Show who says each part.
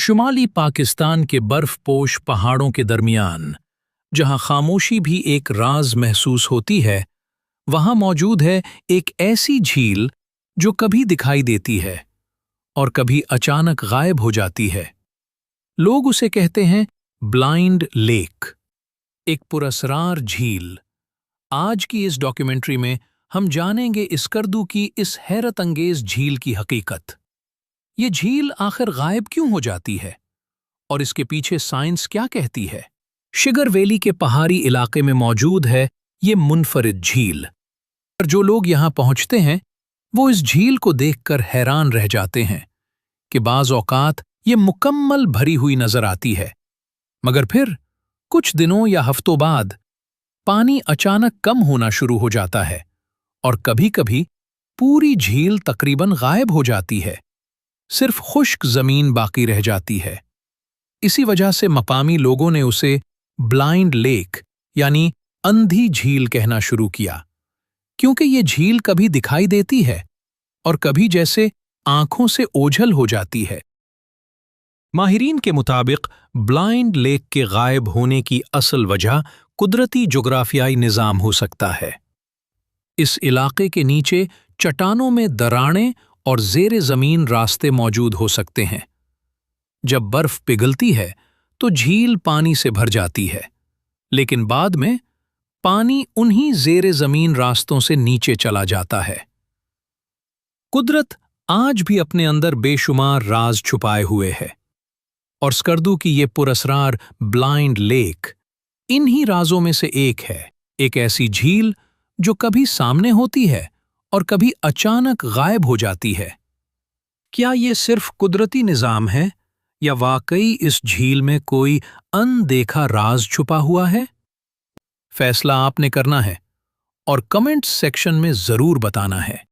Speaker 1: शुमाली पाकिस्तान के बर्फपोश पहाड़ों के दरमियान, जहां खामोशी भी एक राज महसूस होती है, वहां मौजूद है एक ऐसी झील जो कभी दिखाई देती है और कभी अचानक गायब हो जाती है। लोग उसे कहते हैं ब्लाइंड लेक, एक पुरस्रार झील। आज की इस डॉक्यूमेंट्री में हम जानेंगे इस्कर्दू की इस हैरत अंगेज झील की हकीकत। ये झील आखिर गायब क्यों हो जाती है और इसके पीछे साइंस क्या कहती है। शिगर वैली के पहाड़ी इलाके में मौजूद है ये मुनफरिद झील, और जो लोग यहाँ पहुँचते हैं वो इस झील को देखकर हैरान रह जाते हैं कि बाज़ औक़ात ये मुकम्मल भरी हुई नजर आती है, मगर फिर कुछ दिनों या हफ्तों बाद पानी अचानक कम होना शुरू हो जाता है और कभी-कभी पूरी झील तकरीबन गायब हो जाती है, सिर्फ खुश्क जमीन बाकी रह जाती है। इसी वजह से मकामी लोगों ने उसे ब्लाइंड लेक यानी अंधी झील कहना शुरू किया, क्योंकि ये झील कभी दिखाई देती है और कभी जैसे आंखों से ओझल हो जाती है। माहिरीन के मुताबिक ब्लाइंड लेक के गायब होने की असल वजह कुदरती जुग्राफियाई निज़ाम हो सकता है। इस इलाके के नीचे चट्टानों में दरारें और ज़ेरे ज़मीन रास्ते मौजूद हो सकते हैं। जब बर्फ पिघलती है तो झील पानी से भर जाती है, लेकिन बाद में पानी उन्हीं ज़ेरे ज़मीन रास्तों से नीचे चला जाता है। कुदरत आज भी अपने अंदर बेशुमार राज छुपाए हुए है, और स्कर्दू की ये पुरस्रार ब्लाइंड लेक इन्हीं राजों में से एक है। एक ऐसी झील जो कभी सामने होती है और कभी अचानक गायब हो जाती है। क्या ये सिर्फ कुदरती निज़ाम है या वाकई इस झील में कोई अनदेखा राज छुपा हुआ है? फैसला आपने करना है और कमेंट्स सेक्शन में ज़रूर बताना है।